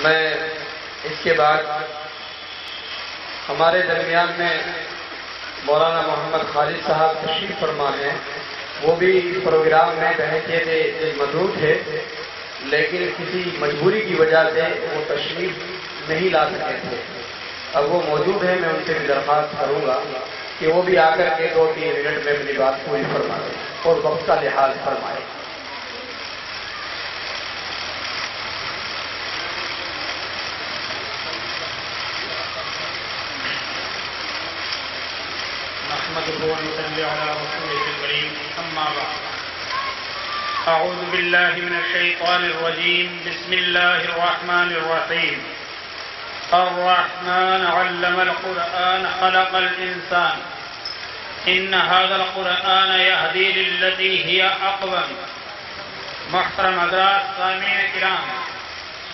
میں اس کے بعد ہمارے درمیان میں مولانا محمد خالد صاحب تشریف فرما ہیں. وہ بھی اس پروگرام میں بحیثیت مدعو تھے، لیکن کسی مجبوری کی وجہ سے وہ تشریف نہیں لا سکے تھے. اب وہ موجود ہیں، میں ان سے بھی درخواست کروں گا کہ وہ بھی آ کر کے 2-3 منٹ میں اپنی بات پوری فرما دیں اور وقت کا لحاظ فرمائیں. أعوذ بالله من الشيطان الرجيم. بسم الله الرحمن الرحيم. الرحمن علم القرآن خلق الإنسان إن هذا القرآن يهدي للتي هي أقوم. محترم حضرات سامعین کرام،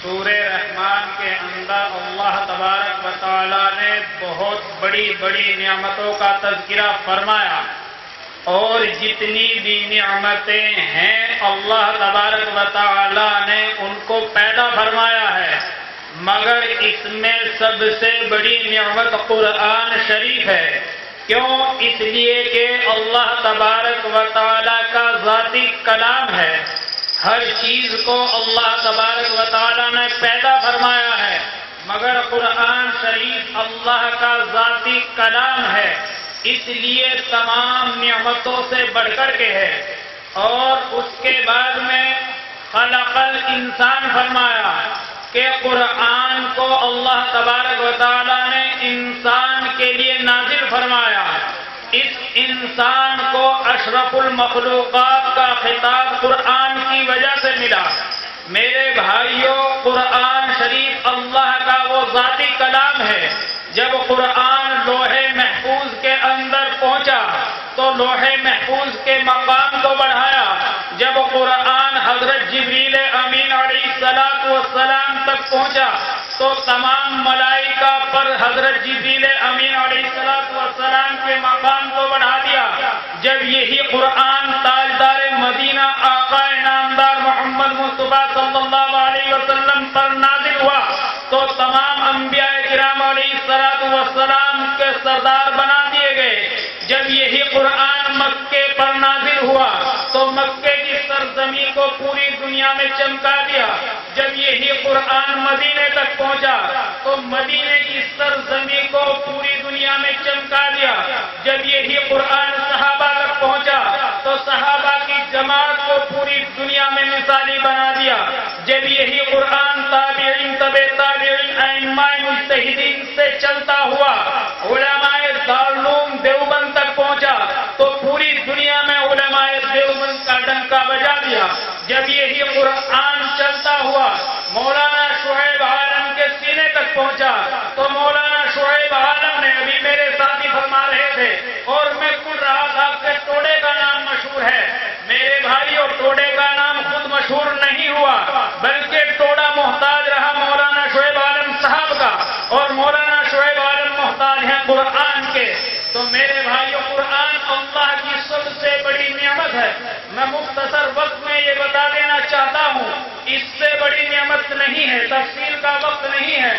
سورہ رحمان کے اندر اللہ تبارک و تعالیٰ نے بہت بڑی بڑی نعمتوں کا تذکرہ فرمایا، اور جتنی بھی نعمتیں ہیں اللہ تبارک و تعالیٰ نے ان کو پیدا فرمایا ہے، مگر اس میں سب سے بڑی نعمت قرآن شریف ہے. کیوں؟ اس لیے کہ اللہ تبارک و تعالیٰ کا ذاتی کلام ہے. ہر چیز کو اللہ تبارک و تعالیٰ نے پیدا فرمایا ہے، مگر قرآن شریف اللہ کا ذاتی کلام ہے، اس لیے تمام نعمتوں سے بڑھ کر کے ہے. اور اس کے بعد میں خلق الانسان فرمایا کہ قرآن کو اللہ تبارک و تعالیٰ نے انسان کے لیے نازل فرمایا. اس انسان کو اشرف المخلوقات کا خطاب قرآن کی وجہ سے ملا. میرے بھائیوں، قرآن شریف اللہ کا وہ ذاتی کلام ہے. جب قرآن لوح محفوظ کے اندر پہنچا تو لوح محفوظ کے مقام کو بڑھایا. جب قرآن حضرت جبریل امین علیہ السلام تک پہنچا تو تمام ملائکہ پر حضرت جبریل امین علیہ السلام کے مقام کو بڑھا دیا. جب یہی قرآن تاجدار مدینہ آقا نامدار محمد مصطفیٰ صلی اللہ علیہ وسلم پر نازل ہوا تو تمام انبیاء کرام علیہ السلام کے سردار بنا دیے گئے. جب یہی قرآن مکے پر نازل ہوا تو مکے کی سرزمین کو پوری دنیا میں چمکا دیا. جب یہی قرآن مدینے تک پہنچا تو مدینے کی سرزمین کو پوری دنیا میں چمکا دیا. جب یہی قرآن صحابہ تک پہنچا تو صحابہ کی جماعت کو پوری دنیا میں مثالی بنا دیا. جب یہی قرآن تابعین تبع تابعین ائمہ مجتہدین سے چلتا ہوا علماء دارالعلوم دیوبند تک پہنچا تو پوری دنیا میں علماء دیوبند کا ڈنکا بجا دیا. جب یہی قرآن چلتا ہوا مولانا شعیب عالم کے سینے تک پہنچا تو مولانا شعیب عالم نے، ابھی میرے ساتھی فرما رہے تھے اور میں کھل رہا تھا کہ ٹوڈے کا نام مشہور ہے. میرے بھائیوں، ٹوڈے کا نام خود مشہور نہیں ہوا بلکہ ٹوڈا محتاج رہا مولانا شعیب عالم صاحب کا، اور مولانا شعیب عالم محتاج ہیں قرآن کے. تو میرے بھائیوں، قرآن اللہ کی سب سے بڑی نعمت ہے. میں مختصر وقت میں یہ بتا دینا چاہتا ہوں، اس سے بڑی نعمت نہیں ہے، تفصیل کا وقت نہیں ہے،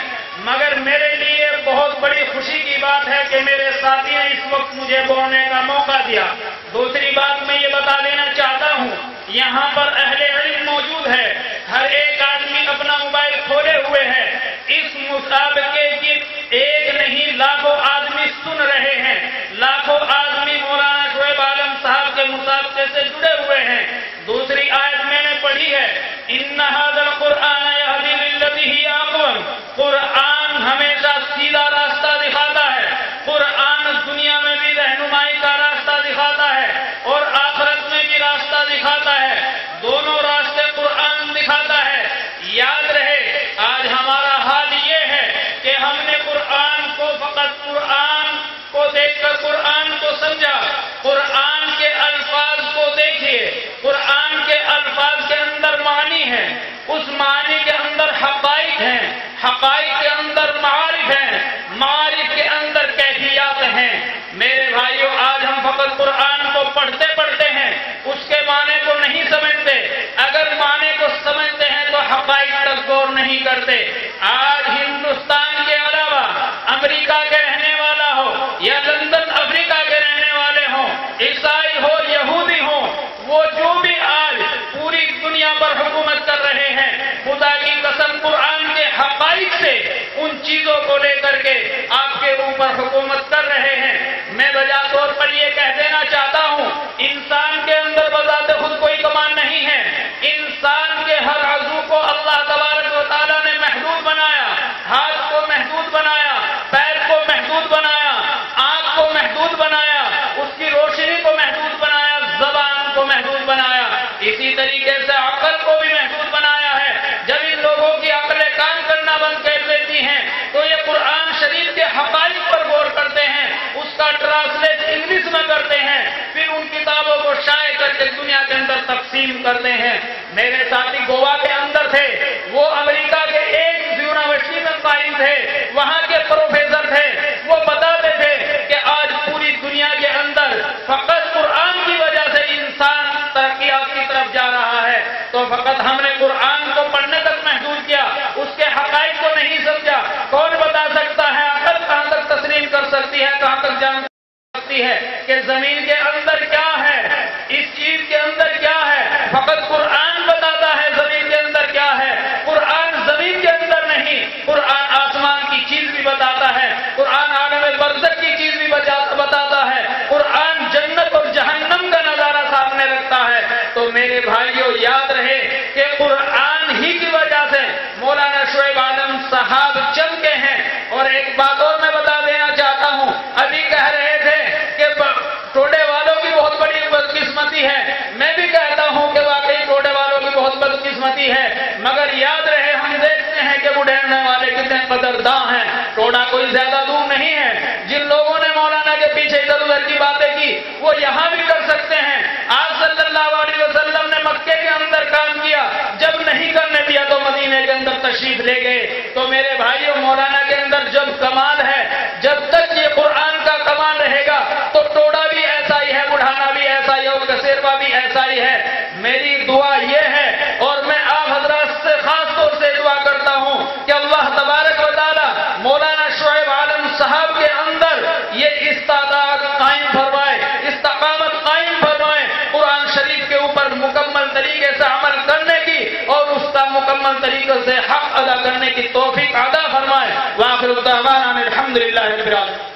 مگر میرے لیے بہت بڑی خوشی کی بات ہے کہ میرے ساتھی نے اس وقت مجھے بولنے کا موقع دیا. دوسری بات میں یہ بتا دینا چاہتا ہوں، یہاں پر اہل علم موجود ہے، ہر ایک آدمی اپنا موبائل کھولے ہوئے ہے. اس مسابقے کی ایک نہیں لاکھوں آدمی سن رہے ہیں، لاکھوں آدمی مولانا شعیب عالم صاحب کے مسابقے سے جڑے ہوئے ہیں. دوسری آیت میں نے پڑھی ہے، ان ھذا القرآن یہدی للتی ہی اقوم. قرآن ہمیشہ سیدھا راستہ دکھاتا ہے. قرآن دنیا میں بھی رہنمائی کا راستہ دکھاتا ہے اور آخرت میں بھی راستہ دکھاتا ہے. دونوں راستے قرآن دکھاتا ہے. یاد رہے، آج ہمارا حال یہ ہے کہ ہم نے قرآن کو فقط قرآن کو دیکھ کر قرآن کو سمجھا. قرآن کے الفاظ کو دیکھیے، قرآن کے الفاظ کے اندر معنی ہے، اس معنی کے اندر حقائق ہیں، حقائق کے اندر غور نہیں کرتے۔ آج ہندوستان کے علاوہ امریکہ کے رہنے والا ہو یا لندن افریقہ کے رہنے والے ہوں، عیسائی ہو یہودی ہوں، وہ جو بھی آج پوری دنیا پر حکومت کر رہے ہیں، خدا کی قسم قرآن کے حقائق سے ان چیزوں کو لے کر کے آپ کے اوپر حکومت کر رہے ہیں۔ میں بجا طور پر یہ کہہ دینا چاہتا ہوں، انسان کے اندر بذات خود کوئی کمال نہیں ہے۔ انسان کے ہر عضو کو اللہ تبارک و تعالیٰ نے محدود بنایا، ہاتھ کو محدود بنایا، پیر کو محدود بنایا، آنکھ کو محدود بنایا، اس کی روشنی کو محدود بنایا، زبان کو محدود بنایا، اسی طریقے سے عقل کو بھی محدود بنایا ہے۔ جب ان لوگوں کی عقلیں کام کرنا بند کر دیتی ہیں تو یہ قرآن شریف کے حقائق پر غور کرتے ہیں، اس کا ٹرانسلیٹ انگلش میں کرتے ہیں، پھر ان کتابوں کو شائع کر کے دنیا کے اندر تقسیم کرتے ہیں۔ میرے ساتھی گوا کے اندر تھے، وہ امریکہ کے ایک یونیورسٹی میں قائم تھے، وہاں کے پروفیسر تھے، وہ بتاتے تھے کہ آج پوری دنیا کے اندر فقط قرآن کی وجہ سے انسان ترقیات کی طرف جا رہا ہے، تو فقط ہم نے قرآن کو پڑھنے تک محدود کیا، اس کے حقائق کو نہیں سمجھا۔ کون بتا سکتا ہے عقل کہاں تک تسلیم کر سکتی ہے، کہاں تک جان سکتی ہے کہ زمین کے اندر کیا ہے، اس چیز کے اندر کیا ہے؟ فقط قرآن بتاتا ہے زمین کے اندر کیا ہے۔ قرآن زمین کے اندر نہیں، قرآن آسمان کی چیز بھی بتاتا ہے، قرآن عالم برزخ کی چیز بھی بتاتا ہے، قرآن جنت اور جہنم کا نظارہ سامنے رکھتا ہے۔ تو میرے بھائیوں یاد رہے کہ قرآن ہی کی وجہ سے مولانا شعیب عالم صاحب چمکے ہیں۔ اور ایک بات اور میں بتا دینا چاہتا ہوں، ابھی کہہ رہے تھے کہ ٹوڈے والوں کی بہت بڑی بدقسمتی ہے، میں بھی کہتا ہوں کہ واقعی ٹوڈے والوں کی بہت بدقسمتی ہے، مگر یاد رہے ہم دیکھتے ہیں کہ بڑھنے والے کتنے قدرداں ہیں۔ ٹوڈا کوئی زیادہ دور نہیں ہے۔ جن لوگوں نے مولانا کے پیچھے ادھر ادھر کی باتیں کی وہ یہاں بھی کر سکتے ہیں۔ آپ صلی اللہ علیہ وسلم نے مکے کے اندر کام کیا، جب نہیں کرنے دیا تو مدینے کے اندر تشریف لے گئے۔ تو میرے بھائیوں مولانا کے اندر جب کمال ہے، جب تک یہ قرآن کا کمال رہے گا تو ٹوڈا بھی ایسا ہی ہے، بڑھانا بھی ایسا ہی ہے اور کسیروا بھی ایسا ہی ہے۔ میری دعا یہ ہے اور میں آپ حضرات سے خاص طور سے دعا کرتا ہوں کہ اللہ تبارک و تعالی مولانا شعیب عالم صاحب کے اندر یہ استعداد قائم فرمائے، استقامت قائم فرمائے، قرآن شریف کے اوپر مکمل طریقے سے عمل کرنے کی اور اس کا مکمل طریقے سے حق ادا کرنے کی توفیق عطا فرمائے۔ وآخر دعوانا الحمدللہ رب العالمین۔